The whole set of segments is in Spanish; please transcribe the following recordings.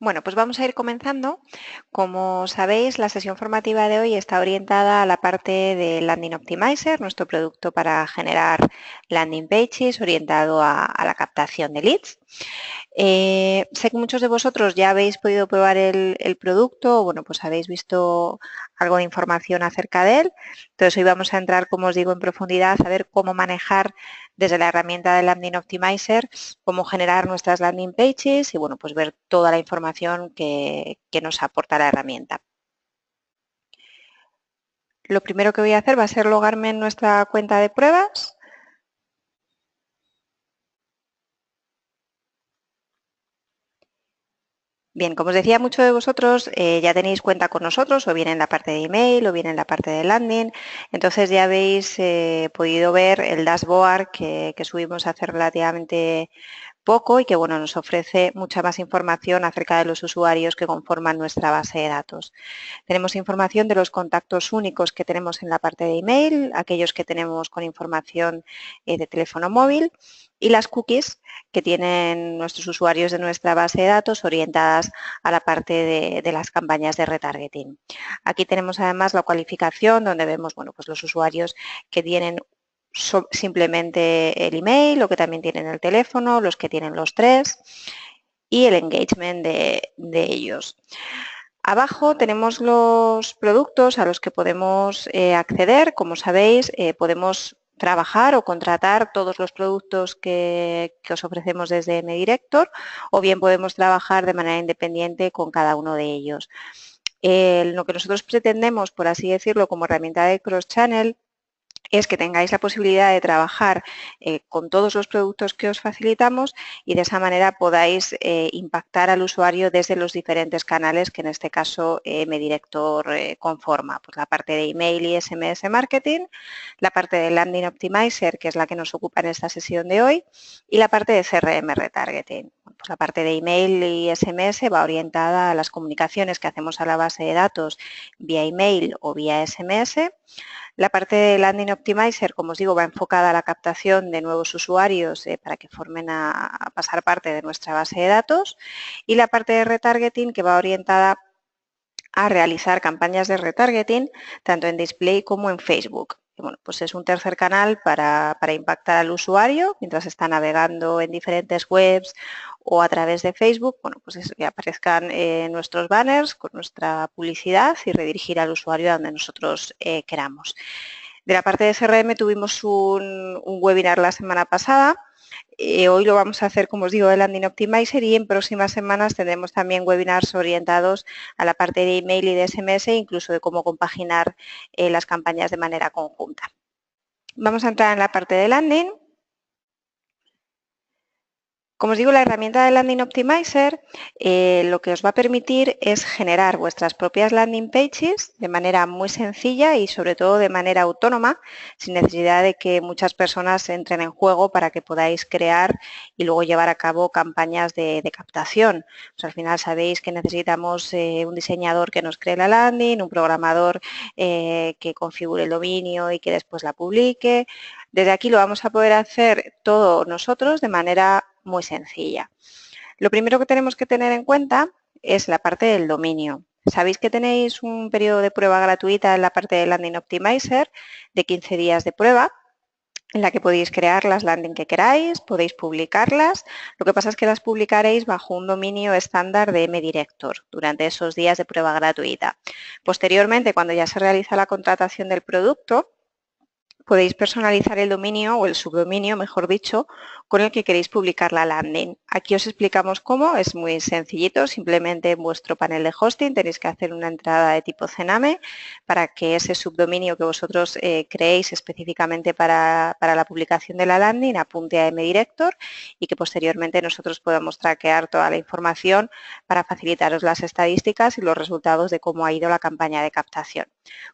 Bueno, pues vamos a ir comenzando. Como sabéis, la sesión formativa de hoy está orientada a la parte de Landing Optimizer, nuestro producto para generar landing pages orientado a la captación de leads. Sé que muchos de vosotros ya habéis podido probar el producto, bueno, pues habéis visto algo de información acerca de él. Entonces hoy vamos a entrar, como os digo, en profundidad a ver cómo manejar desde la herramienta de Landing Optimizer, cómo generar nuestras landing pages y, bueno, pues ver toda la información que nos aporta la herramienta. Lo primero que voy a hacer va a ser logarme en nuestra cuenta de pruebas. Bien, como os decía, muchos de vosotros ya tenéis cuenta con nosotros, o bien en la parte de email, o bien en la parte de landing. Entonces ya habéis podido ver el dashboard que subimos hace relativamente poco y que, bueno, nos ofrece mucha más información acerca de los usuarios que conforman nuestra base de datos. Tenemos información de los contactos únicos que tenemos en la parte de email, aquellos que tenemos con información de teléfono móvil, y las cookies que tienen nuestros usuarios de nuestra base de datos orientadas a la parte de las campañas de retargeting. Aquí tenemos además la cualificación donde vemos, bueno, pues los usuarios que tienen simplemente el email o que también tienen el teléfono, los que tienen los tres y el engagement de ellos. Abajo tenemos los productos a los que podemos acceder. Como sabéis, podemos trabajar o contratar todos los productos que os ofrecemos desde MDirector, o bien podemos trabajar de manera independiente con cada uno de ellos. Lo que nosotros pretendemos, por así decirlo, como herramienta de cross-channel, es que tengáis la posibilidad de trabajar con todos los productos que os facilitamos y de esa manera podáis impactar al usuario desde los diferentes canales que en este caso MDirector conforma. Pues la parte de email y SMS marketing, la parte de landing optimizer, que es la que nos ocupa en esta sesión de hoy, y la parte de CRM retargeting. Pues la parte de email y SMS va orientada a las comunicaciones que hacemos a la base de datos vía email o vía SMS. La parte de Landing Optimizer, como os digo, va enfocada a la captación de nuevos usuarios para que formen a pasar parte de nuestra base de datos, y la parte de retargeting, que va orientada a realizar campañas de retargeting tanto en display como en Facebook. Y, bueno, pues es un tercer canal para impactar al usuario mientras está navegando en diferentes webs o a través de Facebook, bueno, pues es que aparezcan nuestros banners con nuestra publicidad y redirigir al usuario a donde nosotros queramos. De la parte de CRM tuvimos un webinar la semana pasada. Hoy lo vamos a hacer, como os digo, de Landing Optimizer, y en próximas semanas tendremos también webinars orientados a la parte de email y de SMS, incluso de cómo compaginar las campañas de manera conjunta. Vamos a entrar en la parte de landing. Como os digo, la herramienta de Landing Optimizer lo que os va a permitir es generar vuestras propias landing pages de manera muy sencilla y sobre todo de manera autónoma, sin necesidad de que muchas personas entren en juego para que podáis crear y luego llevar a cabo campañas de captación. Pues al final sabéis que necesitamos un diseñador que nos cree la landing, un programador que configure el dominio y que después la publique. Desde aquí lo vamos a poder hacer todo nosotros de manera muy sencilla. Lo primero que tenemos que tener en cuenta es la parte del dominio. Sabéis que tenéis un periodo de prueba gratuita en la parte de Landing Optimizer de 15 días de prueba, en la que podéis crear las landing que queráis, podéis publicarlas. Lo que pasa es que las publicaréis bajo un dominio estándar de MDirector durante esos días de prueba gratuita. Posteriormente, cuando ya se realiza la contratación del producto, podéis personalizar el dominio o el subdominio, mejor dicho, con el que queréis publicar la landing. Aquí os explicamos cómo, es muy sencillito, simplemente en vuestro panel de hosting tenéis que hacer una entrada de tipo CNAME para que ese subdominio que vosotros creéis específicamente para la publicación de la landing apunte a MDirector y que posteriormente nosotros podamos traquear toda la información para facilitaros las estadísticas y los resultados de cómo ha ido la campaña de captación.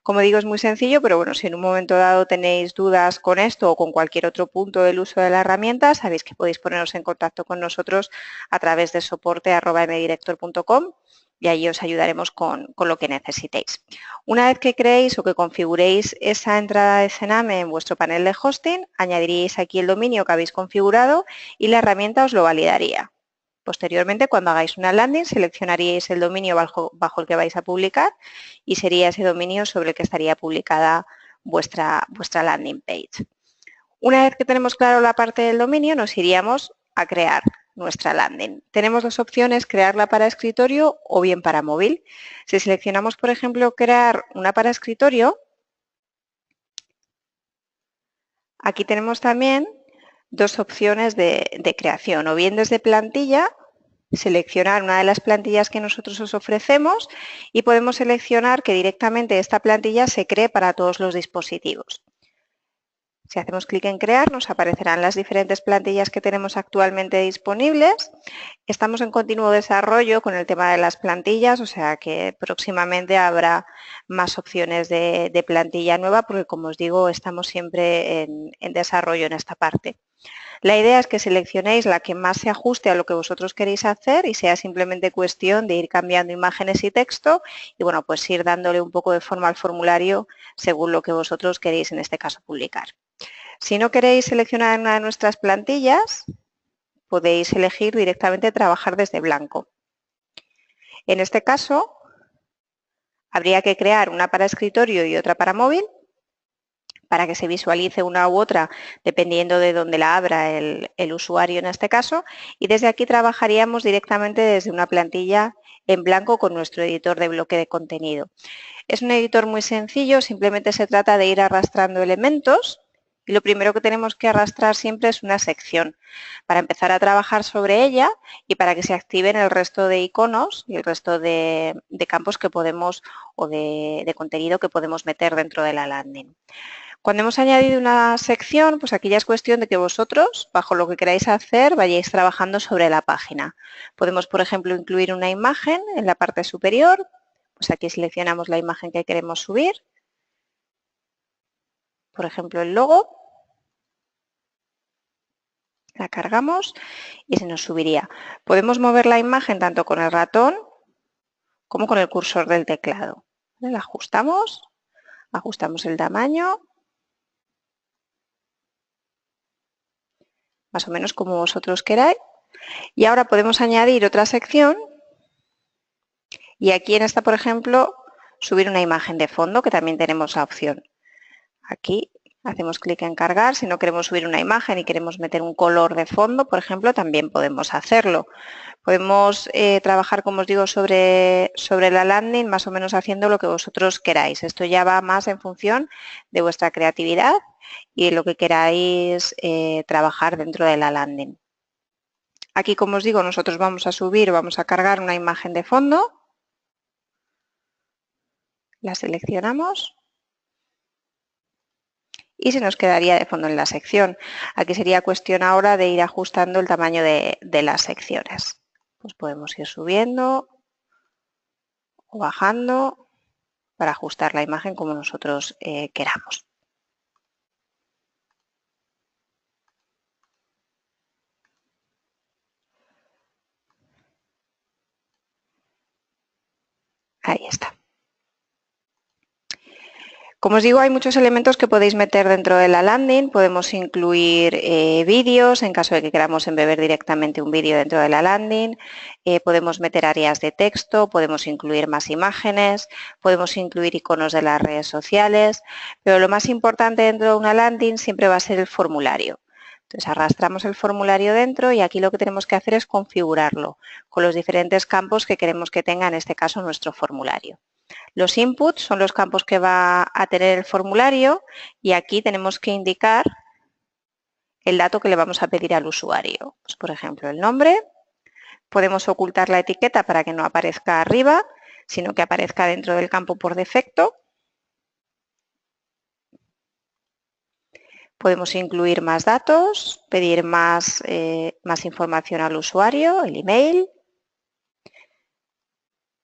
Como digo, es muy sencillo, pero bueno, si en un momento dado tenéis dudas con esto o con cualquier otro punto del uso de la herramienta, sabéis que podéis poneros en contacto con nosotros a través de soporte@mdirector.com y allí os ayudaremos con lo que necesitéis. Una vez que creéis o que configuréis esa entrada de CNAME en vuestro panel de hosting, añadiríais aquí el dominio que habéis configurado y la herramienta os lo validaría. Posteriormente, cuando hagáis una landing, seleccionaríais el dominio bajo el que vais a publicar y sería ese dominio sobre el que estaría publicada vuestra landing page. Una vez que tenemos claro la parte del dominio, nos iríamos a crear nuestra landing. Tenemos dos opciones, crearla para escritorio o bien para móvil. Si seleccionamos, por ejemplo, crear una para escritorio, aquí tenemos también dos opciones de creación, o bien desde plantilla, seleccionar una de las plantillas que nosotros os ofrecemos y podemos seleccionar que directamente esta plantilla se cree para todos los dispositivos. Si hacemos clic en crear, nos aparecerán las diferentes plantillas que tenemos actualmente disponibles. Estamos en continuo desarrollo con el tema de las plantillas, o sea que próximamente habrá más opciones de plantilla nueva porque, como os digo, estamos siempre en desarrollo en esta parte. La idea es que seleccionéis la que más se ajuste a lo que vosotros queréis hacer y sea simplemente cuestión de ir cambiando imágenes y texto y, bueno, pues ir dándole un poco de forma al formulario según lo que vosotros queréis, en este caso, publicar. Si no queréis seleccionar una de nuestras plantillas, podéis elegir directamente trabajar desde blanco. En este caso, habría que crear una para escritorio y otra para móvil para que se visualice una u otra dependiendo de dónde la abra el usuario en este caso, y desde aquí trabajaríamos directamente desde una plantilla en blanco con nuestro editor de bloque de contenido. Es un editor muy sencillo, simplemente se trata de ir arrastrando elementos y lo primero que tenemos que arrastrar siempre es una sección para empezar a trabajar sobre ella y para que se activen el resto de iconos y el resto de campos que podemos o de contenido que podemos meter dentro de la landing. Cuando hemos añadido una sección, pues aquí ya es cuestión de que vosotros, bajo lo que queráis hacer, vayáis trabajando sobre la página. Podemos, por ejemplo, incluir una imagen en la parte superior. Pues aquí seleccionamos la imagen que queremos subir. Por ejemplo, el logo. La cargamos y se nos subiría. Podemos mover la imagen tanto con el ratón como con el cursor del teclado. La ajustamos el tamaño, más o menos como vosotros queráis. Y ahora podemos añadir otra sección y aquí en esta, por ejemplo, subir una imagen de fondo, que también tenemos la opción. Aquí hacemos clic en cargar. Si no queremos subir una imagen y queremos meter un color de fondo, por ejemplo, también podemos hacerlo. Podemos trabajar, como os digo, sobre la landing, más o menos haciendo lo que vosotros queráis. Esto ya va más en función de vuestra creatividad y de lo que queráis trabajar dentro de la landing. Aquí, como os digo, nosotros vamos a cargar una imagen de fondo. La seleccionamos y se nos quedaría de fondo en la sección. Aquí sería cuestión ahora de ir ajustando el tamaño de las secciones. Pues podemos ir subiendo o bajando para ajustar la imagen como nosotros queramos. Ahí está. Como os digo, hay muchos elementos que podéis meter dentro de la landing. Podemos incluir vídeos en caso de que queramos embeber directamente un vídeo dentro de la landing. Podemos meter áreas de texto, podemos incluir más imágenes, podemos incluir iconos de las redes sociales, pero lo más importante dentro de una landing siempre va a ser el formulario. Entonces arrastramos el formulario dentro y aquí lo que tenemos que hacer es configurarlo con los diferentes campos que queremos que tenga, en este caso, nuestro formulario. Los inputs son los campos que va a tener el formulario y aquí tenemos que indicar el dato que le vamos a pedir al usuario. Pues, por ejemplo, el nombre. Podemos ocultar la etiqueta para que no aparezca arriba, sino que aparezca dentro del campo por defecto. Podemos incluir más datos, pedir más información al usuario, el email.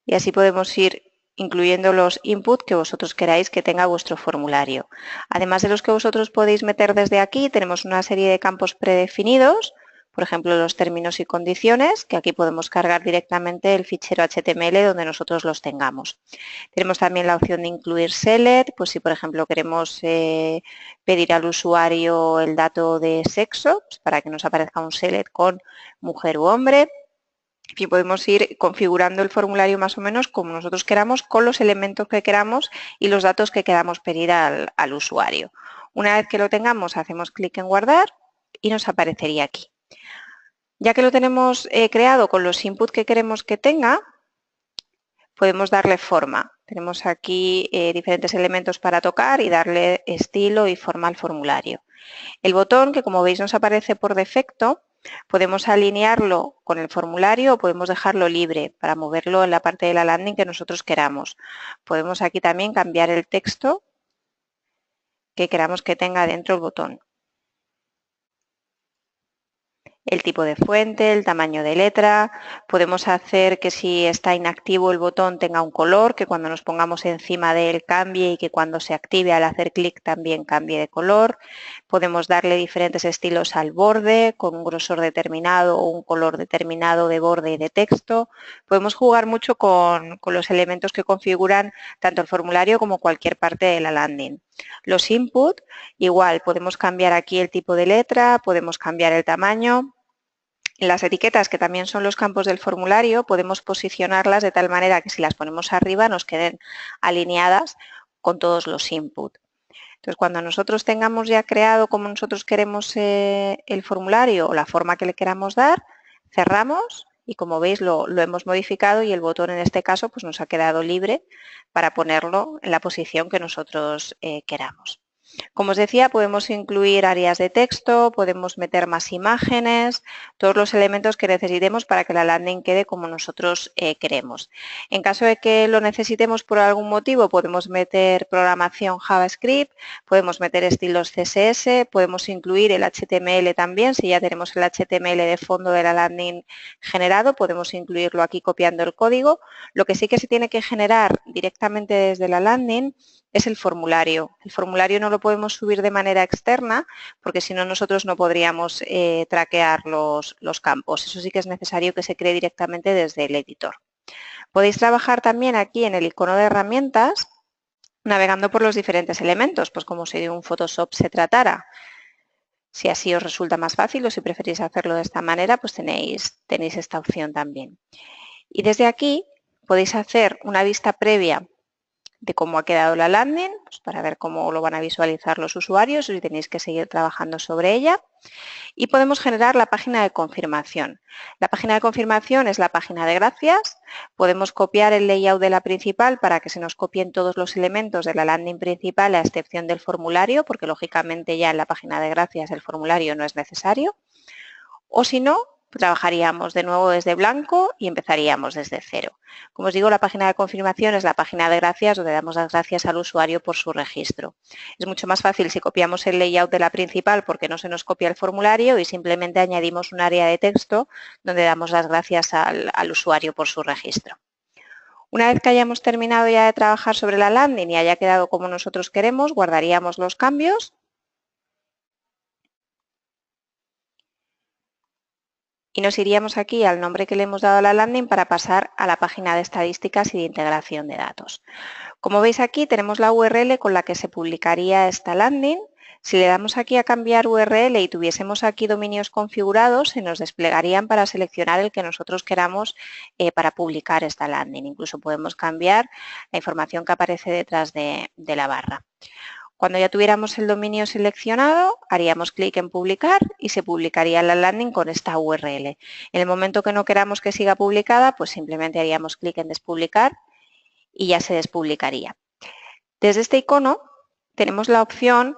Y así podemos ir incluyendo los inputs que vosotros queráis que tenga vuestro formulario. Además de los que vosotros podéis meter desde aquí, tenemos una serie de campos predefinidos, por ejemplo, los términos y condiciones, que aquí podemos cargar directamente el fichero HTML donde nosotros los tengamos. Tenemos también la opción de incluir select, pues si por ejemplo queremos pedir al usuario el dato de sexo, pues para que nos aparezca un select con mujer u hombre. y podemos ir configurando el formulario más o menos como nosotros queramos, con los elementos que queramos y los datos que queramos pedir al usuario. Una vez que lo tengamos, hacemos clic en guardar y nos aparecería aquí. Ya que lo tenemos creado con los inputs que queremos que tenga, podemos darle forma. Tenemos aquí diferentes elementos para tocar y darle estilo y forma al formulario. El botón, que como veis nos aparece por defecto, podemos alinearlo con el formulario o podemos dejarlo libre para moverlo en la parte de la landing que nosotros queramos. Podemos aquí también cambiar el texto que queramos que tenga dentro el botón. El tipo de fuente, el tamaño de letra, podemos hacer que si está inactivo el botón tenga un color, que cuando nos pongamos encima de él cambie y que cuando se active al hacer clic también cambie de color. Podemos darle diferentes estilos al borde, con un grosor determinado o un color determinado de borde y de texto. Podemos jugar mucho con los elementos que configuran tanto el formulario como cualquier parte de la landing. Los inputs, igual, podemos cambiar aquí el tipo de letra, podemos cambiar el tamaño. Las etiquetas, que también son los campos del formulario, podemos posicionarlas de tal manera que si las ponemos arriba nos queden alineadas con todos los inputs. Entonces, cuando nosotros tengamos ya creado como nosotros queremos el formulario o la forma que le queramos dar, cerramos y como veis lo hemos modificado y el botón en este caso pues nos ha quedado libre para ponerlo en la posición que nosotros queramos. Como os decía, podemos incluir áreas de texto, podemos meter más imágenes, todos los elementos que necesitemos para que la landing quede como nosotros queremos. En caso de que lo necesitemos por algún motivo, podemos meter programación JavaScript, podemos meter estilos CSS, podemos incluir el HTML también. Si ya tenemos el HTML de fondo de la landing generado, podemos incluirlo aquí copiando el código. Lo que sí que se tiene que generar directamente desde la landing es el formulario. El formulario no lo podemos subir de manera externa porque si no nosotros no podríamos traquear los campos. Eso sí que es necesario que se cree directamente desde el editor. Podéis trabajar también aquí en el icono de herramientas navegando por los diferentes elementos, pues como si de un Photoshop se tratara. Si así os resulta más fácil o si preferís hacerlo de esta manera, pues tenéis esta opción también. Y desde aquí podéis hacer una vista previa de cómo ha quedado la landing, pues para ver cómo lo van a visualizar los usuarios y tenéis que seguir trabajando sobre ella. Y podemos generar la página de confirmación. La página de confirmación es la página de gracias. Podemos copiar el layout de la principal para que se nos copien todos los elementos de la landing principal a excepción del formulario, porque lógicamente ya en la página de gracias el formulario no es necesario. O si no, trabajaríamos de nuevo desde blanco y empezaríamos desde cero. Como os digo, la página de confirmación es la página de gracias donde damos las gracias al usuario por su registro. Es mucho más fácil si copiamos el layout de la principal porque no se nos copia el formulario y simplemente añadimos un área de texto donde damos las gracias al usuario por su registro. Una vez que hayamos terminado ya de trabajar sobre la landing y haya quedado como nosotros queremos, guardaríamos los cambios. Y nos iríamos aquí al nombre que le hemos dado a la landing para pasar a la página de estadísticas y de integración de datos. Como veis aquí tenemos la URL con la que se publicaría esta landing. Si le damos aquí a cambiar URL y tuviésemos aquí dominios configurados, se nos desplegarían para seleccionar el que nosotros queramos para publicar esta landing. Incluso podemos cambiar la información que aparece detrás de la barra. Cuando ya tuviéramos el dominio seleccionado, haríamos clic en publicar y se publicaría la landing con esta URL. En el momento que no queramos que siga publicada, pues simplemente haríamos clic en despublicar y ya se despublicaría. Desde este icono tenemos la opción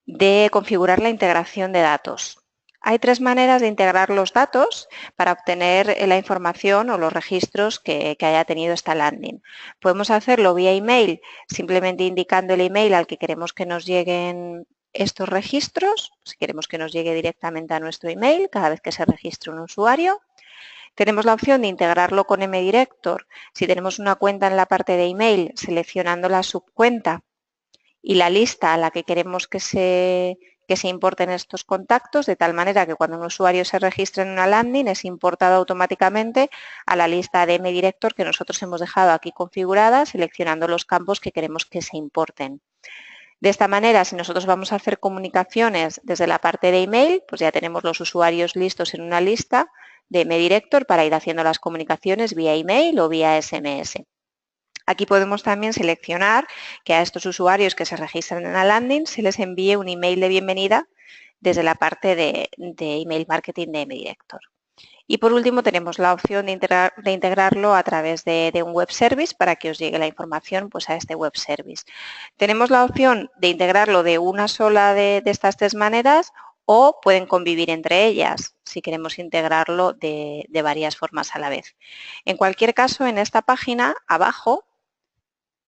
de configurar la integración de datos. Hay tres maneras de integrar los datos para obtener la información o los registros que haya tenido esta landing. Podemos hacerlo vía email, simplemente indicando el email al que queremos que nos lleguen estos registros, si queremos que nos llegue directamente a nuestro email cada vez que se registre un usuario. Tenemos la opción de integrarlo con MDirector. Si tenemos una cuenta en la parte de email, seleccionando la subcuenta y la lista a la que queremos que se importen estos contactos, de tal manera que cuando un usuario se registre en una landing es importado automáticamente a la lista de MDirector que nosotros hemos dejado aquí configurada, seleccionando los campos que queremos que se importen. De esta manera, si nosotros vamos a hacer comunicaciones desde la parte de email, pues ya tenemos los usuarios listos en una lista, de MDirector para ir haciendo las comunicaciones vía email o vía SMS. Aquí podemos también seleccionar que a estos usuarios que se registran en la landing se les envíe un email de bienvenida desde la parte de email marketing de MDirector. Y por último tenemos la opción de integrarlo a través de un web service para que os llegue la información pues, a este web service. Tenemos la opción de integrarlo de una sola de estas tres maneras o pueden convivir entre ellas si queremos integrarlo de varias formas a la vez. En cualquier caso, en esta página, abajo,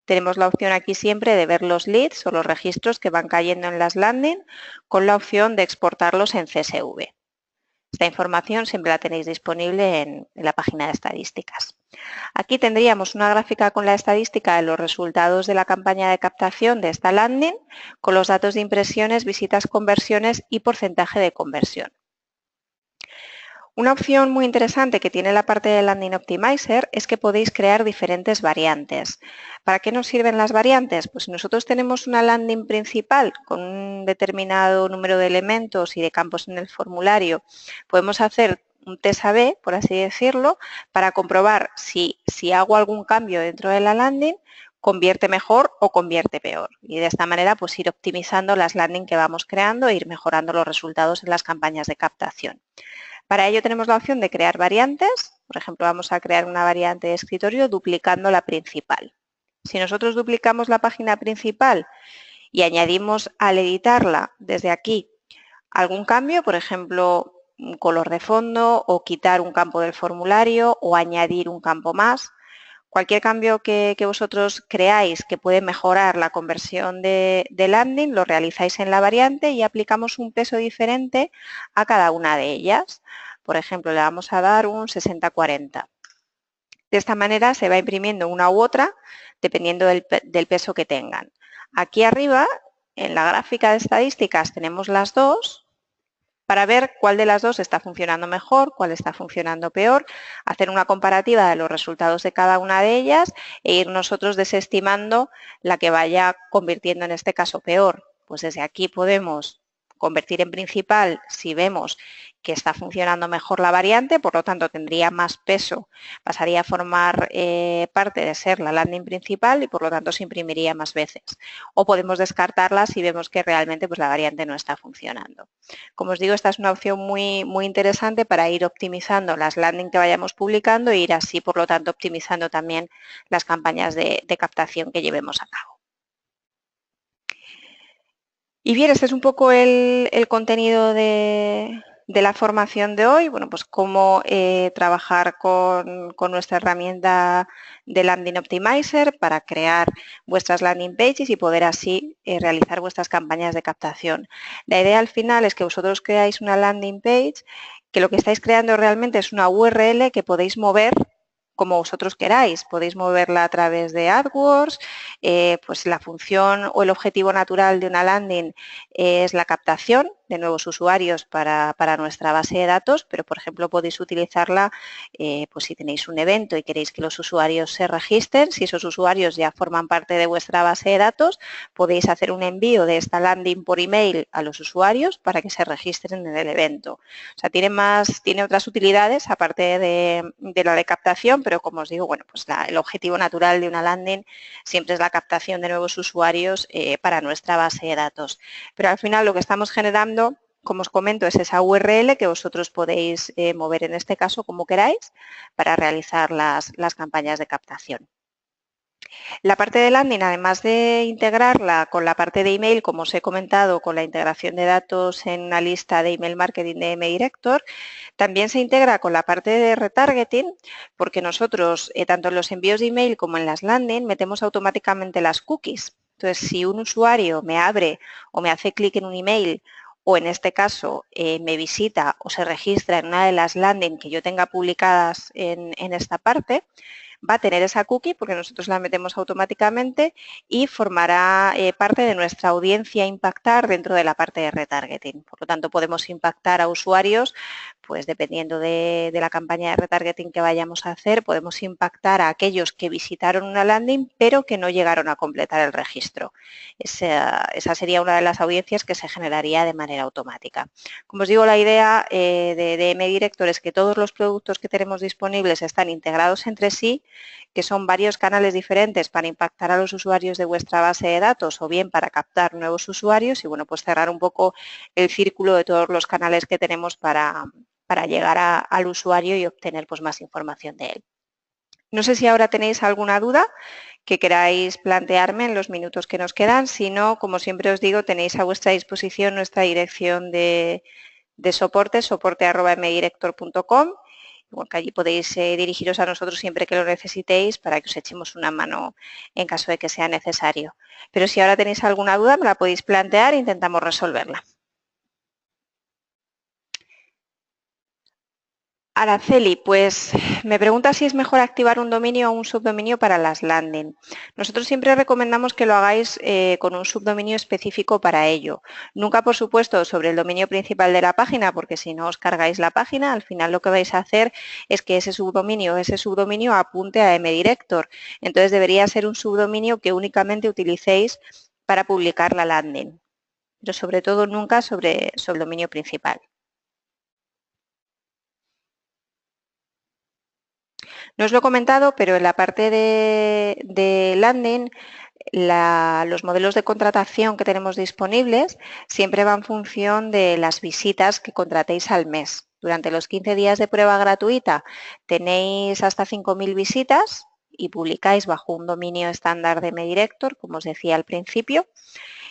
tenemos la opción aquí siempre de ver los leads o los registros que van cayendo en las landing con la opción de exportarlos en CSV. Esta información siempre la tenéis disponible en la página de estadísticas. Aquí tendríamos una gráfica con la estadística de los resultados de la campaña de captación de esta landing con los datos de impresiones, visitas, conversiones y porcentaje de conversión. Una opción muy interesante que tiene la parte de Landing Optimizer es que podéis crear diferentes variantes. ¿Para qué nos sirven las variantes? Pues si nosotros tenemos una landing principal con un determinado número de elementos y de campos en el formulario, podemos hacer un test A/B, por así decirlo, para comprobar si hago algún cambio dentro de la landing, convierte mejor o convierte peor. Y de esta manera pues ir optimizando las landing que vamos creando e ir mejorando los resultados en las campañas de captación. Para ello tenemos la opción de crear variantes. Por ejemplo, vamos a crear una variante de escritorio duplicando la principal. Si nosotros duplicamos la página principal y añadimos al editarla desde aquí algún cambio, por ejemplo, un color de fondo o quitar un campo del formulario o añadir un campo más, cualquier cambio que vosotros creáis que puede mejorar la conversión de landing, lo realizáis en la variante y aplicamos un peso diferente a cada una de ellas. Por ejemplo, le vamos a dar un 60-40. De esta manera se va imprimiendo una u otra dependiendo del peso que tengan. Aquí arriba, en la gráfica de estadísticas, tenemos las dos para ver cuál de las dos está funcionando mejor, cuál está funcionando peor, hacer una comparativa de los resultados de cada una de ellas e ir nosotros desestimando la que vaya convirtiendo en este caso peor. Pues desde aquí podemos convertir en principal si vemos que está funcionando mejor la variante, por lo tanto tendría más peso, pasaría a formar parte de ser la landing principal y por lo tanto se imprimiría más veces. O podemos descartarla si vemos que realmente pues, la variante no está funcionando. Como os digo, esta es una opción muy interesante para ir optimizando las landing que vayamos publicando e ir así, por lo tanto, optimizando también las campañas de captación que llevemos a cabo. Y bien, este es un poco el contenido de la formación de hoy. Bueno, pues cómo trabajar con nuestra herramienta de Landing Optimizer para crear vuestras landing pages y poder así realizar vuestras campañas de captación. La idea al final es que vosotros creáis una landing page que lo que estáis creando realmente es una URL que podéis mover como vosotros queráis. Podéis moverla a través de AdWords, pues la función o el objetivo natural de una landing es la captación de nuevos usuarios para nuestra base de datos, pero por ejemplo podéis utilizarla pues si tenéis un evento y queréis que los usuarios se registren, si esos usuarios ya forman parte de vuestra base de datos, podéis hacer un envío de esta landing por email a los usuarios para que se registren en el evento. O sea, tiene otras utilidades aparte de la de captación, pero como os digo, bueno, pues el objetivo natural de una landing siempre es la captación de nuevos usuarios para nuestra base de datos. Pero al final lo que estamos generando, como os comento, es esa URL que vosotros podéis mover en este caso como queráis para realizar las campañas de captación. La parte de landing, además de integrarla con la parte de email, como os he comentado, con la integración de datos en una lista de email marketing de MDirector, también se integra con la parte de retargeting, porque nosotros, tanto en los envíos de email como en las landing, metemos automáticamente las cookies. Entonces, si un usuario me abre o me hace clic en un email o en este caso me visita o se registra en una de las landing que yo tenga publicadas en esta parte, va a tener esa cookie porque nosotros la metemos automáticamente y formará parte de nuestra audiencia a impactar dentro de la parte de retargeting. Por lo tanto, podemos impactar a usuarios pues dependiendo de la campaña de retargeting que vayamos a hacer, podemos impactar a aquellos que visitaron una landing pero que no llegaron a completar el registro. Esa sería una de las audiencias que se generaría de manera automática. Como os digo, la idea de MDirector es que todos los productos que tenemos disponibles están integrados entre sí, que son varios canales diferentes para impactar a los usuarios de vuestra base de datos o bien para captar nuevos usuarios y, bueno, pues cerrar un poco el círculo de todos los canales que tenemos para llegar al usuario y obtener pues más información de él. No sé si ahora tenéis alguna duda que queráis plantearme en los minutos que nos quedan. Si no, como siempre os digo, tenéis a vuestra disposición nuestra dirección de soporte@mdirector.com. Bueno, que allí podéis dirigiros a nosotros siempre que lo necesitéis para que os echemos una mano en caso de que sea necesario. Pero si ahora tenéis alguna duda, me la podéis plantear e intentamos resolverla. Araceli, pues me pregunta si es mejor activar un dominio o un subdominio para las landing. Nosotros siempre recomendamos que lo hagáis con un subdominio específico para ello. Nunca, por supuesto, sobre el dominio principal de la página, porque si no os cargáis la página, al final lo que vais a hacer es que ese subdominio apunte a MDirector. Entonces debería ser un subdominio que únicamente utilicéis para publicar la landing, pero sobre todo nunca sobre el dominio principal. No os lo he comentado, pero en la parte de landing, los modelos de contratación que tenemos disponibles siempre van en función de las visitas que contratéis al mes. Durante los 15 días de prueba gratuita tenéis hasta 5.000 visitas y publicáis bajo un dominio estándar de MDirector, como os decía al principio.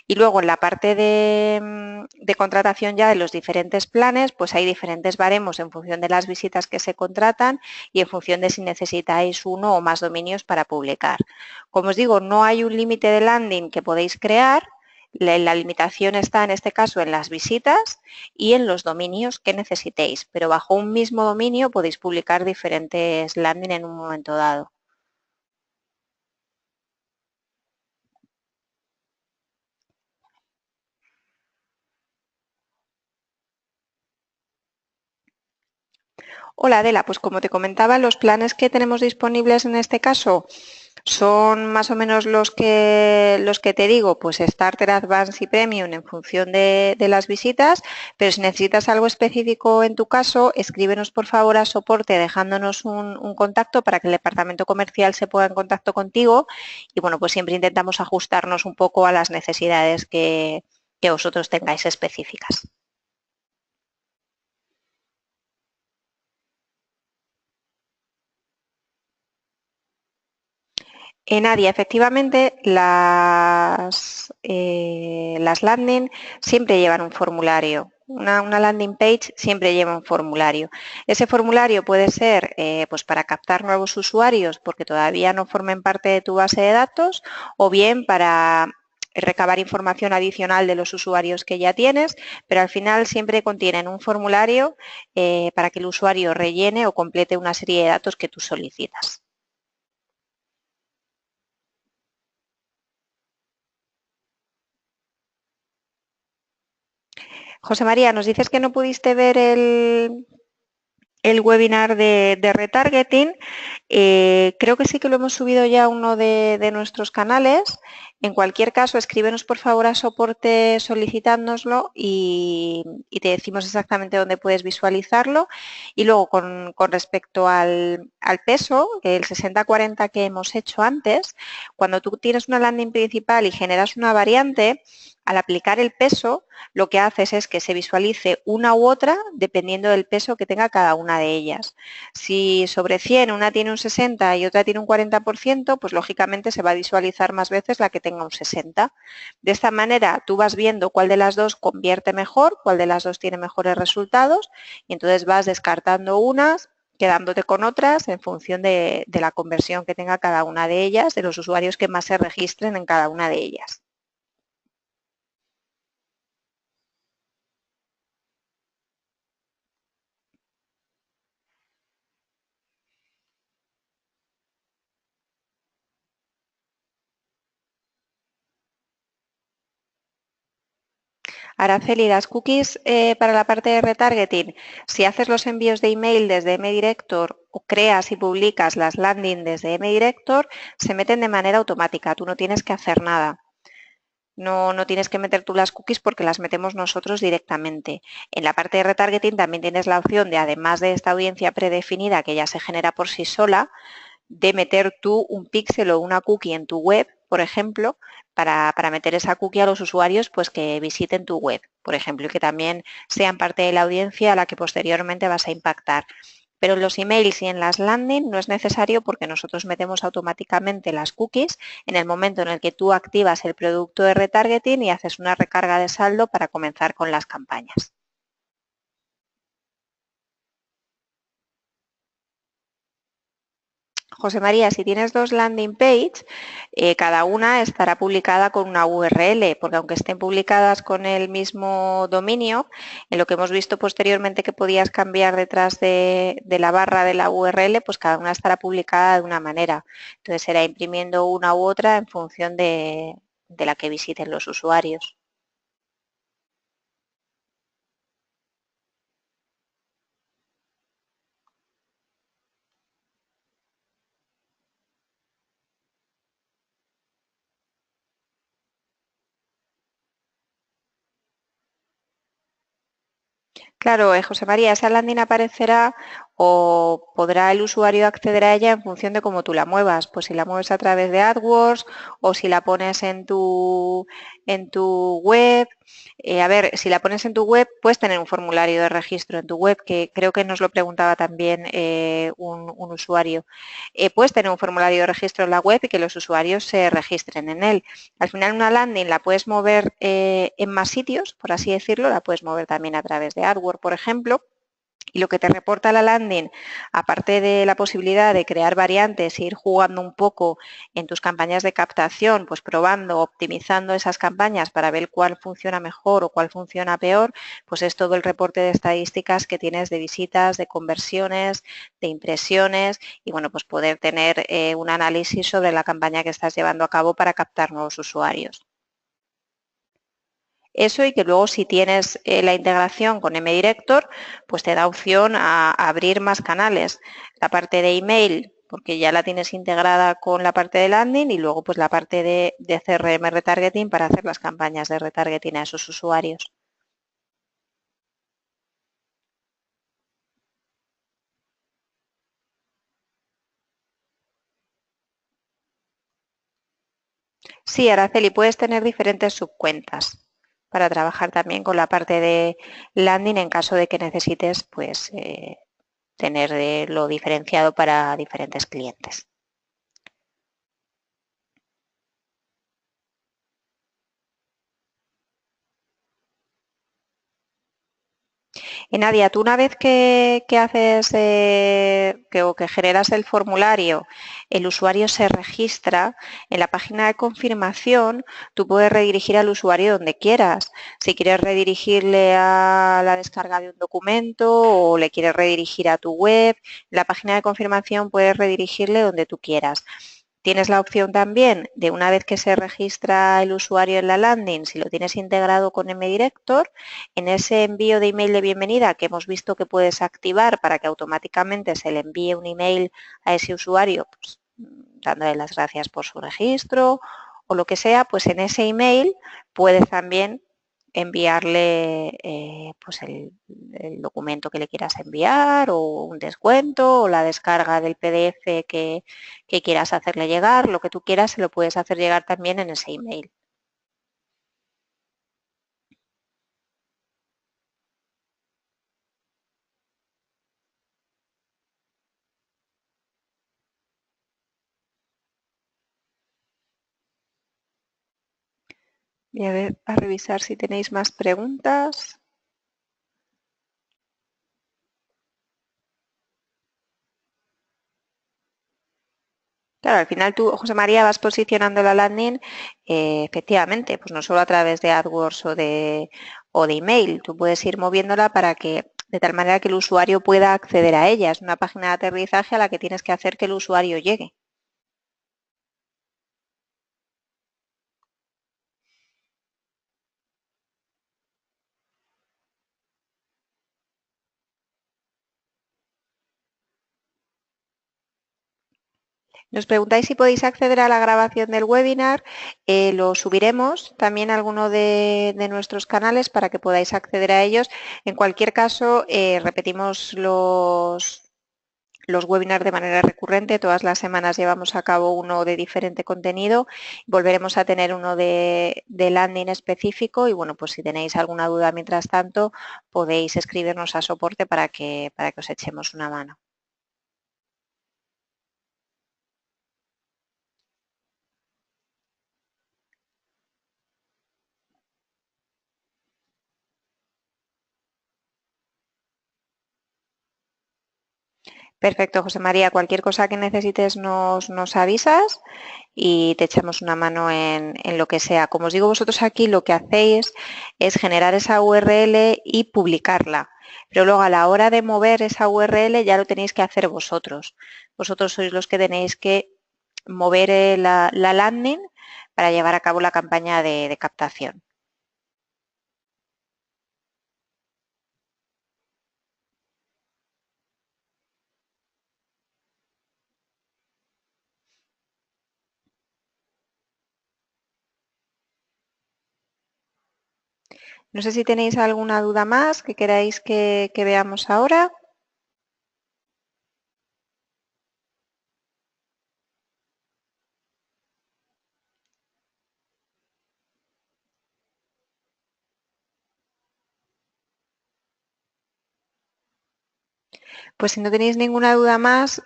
Y luego en la parte de contratación ya de los diferentes planes, pues hay diferentes baremos en función de las visitas que se contratan y en función de si necesitáis uno o más dominios para publicar. Como os digo, no hay un límite de landing que podéis crear. La limitación está en este caso en las visitas y en los dominios que necesitéis, pero bajo un mismo dominio podéis publicar diferentes landing en un momento dado. Hola Adela, pues como te comentaba, los planes que tenemos disponibles en este caso son más o menos los que te digo, pues Starter, Advanced y Premium en función de las visitas, pero si necesitas algo específico en tu caso, escríbenos por favor a soporte dejándonos un contacto para que el departamento comercial se ponga en contacto contigo y, bueno, pues siempre intentamos ajustarnos un poco a las necesidades que vosotros tengáis específicas. Nadia, efectivamente, las landing siempre llevan un formulario. Una landing page siempre lleva un formulario. Ese formulario puede ser pues para captar nuevos usuarios porque todavía no formen parte de tu base de datos o bien para recabar información adicional de los usuarios que ya tienes, pero al final siempre contienen un formulario para que el usuario rellene o complete una serie de datos que tú solicitas. José María, nos dices que no pudiste ver el webinar de retargeting. Creo que sí que lo hemos subido ya a uno de nuestros canales. En cualquier caso, escríbenos por favor a soporte solicitándonoslo y te decimos exactamente dónde puedes visualizarlo. Y luego, con respecto al peso, el 60-40 que hemos hecho antes, cuando tú tienes una landing principal y generas una variante, al aplicar el peso, lo que haces es que se visualice una u otra dependiendo del peso que tenga cada una de ellas. Si sobre 100 una tiene un 60 y otra tiene un 40%, pues lógicamente se va a visualizar más veces la que tenga un 60. De esta manera tú vas viendo cuál de las dos convierte mejor, cuál de las dos tiene mejores resultados y entonces vas descartando unas, quedándote con otras en función de la conversión que tenga cada una de ellas, de los usuarios que más se registren en cada una de ellas. Araceli, las cookies para la parte de retargeting, si haces los envíos de email desde MDirector o creas y publicas las landing desde MDirector, se meten de manera automática, tú no tienes que hacer nada. No tienes que meter tú las cookies porque las metemos nosotros directamente. En la parte de retargeting también tienes la opción de, además de esta audiencia predefinida que ya se genera por sí sola, de meter tú un píxel o una cookie en tu web, por ejemplo, para meter esa cookie a los usuarios pues que visiten tu web, por ejemplo, y que también sean parte de la audiencia a la que posteriormente vas a impactar. Pero en los emails y en las landing no es necesario porque nosotros metemos automáticamente las cookies en el momento en el que tú activas el producto de retargeting y haces una recarga de saldo para comenzar con las campañas. José María, si tienes dos landing page, cada una estará publicada con una URL, porque aunque estén publicadas con el mismo dominio, en lo que hemos visto posteriormente que podías cambiar detrás de la barra de la URL, pues cada una estará publicada de una manera. Entonces será imprimiendo una u otra en función de la que visiten los usuarios. Claro, José María, esa landing aparecerá o podrá el usuario acceder a ella en función de cómo tú la muevas. Pues si la mueves a través de AdWords o si la pones en tu web. A ver, si la pones en tu web, puedes tener un formulario de registro en tu web, que creo que nos lo preguntaba también un usuario. Puedes tener un formulario de registro en la web y que los usuarios se registren en él. Al final una landing la puedes mover en más sitios, por así decirlo, la puedes mover también a través de AdWords, por ejemplo, y lo que te reporta la landing, aparte de la posibilidad de crear variantes e ir jugando un poco en tus campañas de captación, pues probando, optimizando esas campañas para ver cuál funciona mejor o cuál funciona peor, pues es todo el reporte de estadísticas que tienes de visitas, de conversiones, de impresiones y bueno, pues poder tener un análisis sobre la campaña que estás llevando a cabo para captar nuevos usuarios. Eso y que luego si tienes la integración con MDirector, pues te da opción a abrir más canales. La parte de email, porque ya la tienes integrada con la parte de landing y luego pues la parte de CRM retargeting para hacer las campañas de retargeting a esos usuarios. Sí, Araceli, puedes tener diferentes subcuentas para trabajar también con la parte de landing en caso de que necesites pues tener lo diferenciado para diferentes clientes. Y Nadia, tú una vez que haces o que generas el formulario, el usuario se registra en la página de confirmación, tú puedes redirigir al usuario donde quieras. Si quieres redirigirle a la descarga de un documento o le quieres redirigir a tu web, en la página de confirmación puedes redirigirle donde tú quieras. Tienes la opción también de una vez que se registra el usuario en la landing, si lo tienes integrado con MDirector, en ese envío de email de bienvenida que hemos visto que puedes activar para que automáticamente se le envíe un email a ese usuario, pues, dándole las gracias por su registro o lo que sea, pues en ese email puedes también enviarle pues el documento que le quieras enviar o un descuento o la descarga del PDF que quieras hacerle llegar, lo que tú quieras se lo puedes hacer llegar también en ese email. Voy a ver, a revisar si tenéis más preguntas. Claro, al final tú, José María, vas posicionando la landing, efectivamente, pues no solo a través de AdWords o de email, tú puedes ir moviéndola para que, de tal manera que el usuario pueda acceder a ella. Es una página de aterrizaje a la que tienes que hacer que el usuario llegue. Nos preguntáis si podéis acceder a la grabación del webinar. Lo subiremos también a alguno de nuestros canales para que podáis acceder a ellos. En cualquier caso, repetimos los webinars de manera recurrente. Todas las semanas llevamos a cabo uno de diferente contenido. Volveremos a tener uno de landing específico y bueno, pues si tenéis alguna duda mientras tanto, podéis escribirnos a soporte para que os echemos una mano. Perfecto, José María. Cualquier cosa que necesites nos avisas y te echamos una mano en lo que sea. Como os digo, vosotros aquí lo que hacéis es generar esa URL y publicarla. Pero luego a la hora de mover esa URL ya lo tenéis que hacer vosotros. Vosotros sois los que tenéis que mover la landing para llevar a cabo la campaña de captación. No sé si tenéis alguna duda más que queráis que veamos ahora. Pues si no tenéis ninguna duda más,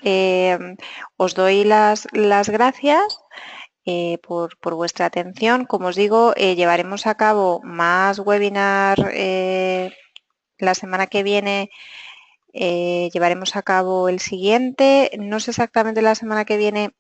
os doy las gracias por vuestra atención. Como os digo, llevaremos a cabo más webinar la semana que viene. Llevaremos a cabo el siguiente. No sé exactamente la semana que viene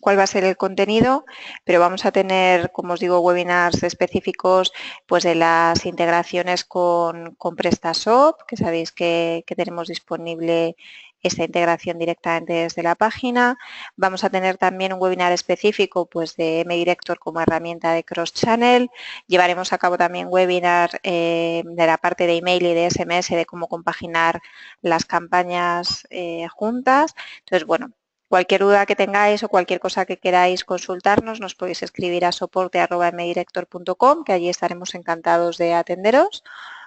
cuál va a ser el contenido, pero vamos a tener, como os digo, webinars específicos pues de las integraciones con PrestaShop, que sabéis que tenemos disponible esta integración directamente desde la página. Vamos a tener también un webinar específico pues de MDirector como herramienta de cross-channel. Llevaremos a cabo también webinar de la parte de email y de SMS de cómo compaginar las campañas juntas. Entonces, bueno, cualquier duda que tengáis o cualquier cosa que queráis consultarnos, nos podéis escribir a soporte@mdirector.com, que allí estaremos encantados de atenderos.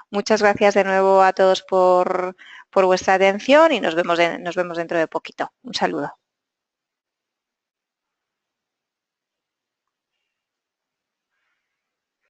Muchas gracias de nuevo a todos por vuestra atención y nos vemos dentro de poquito. Un saludo.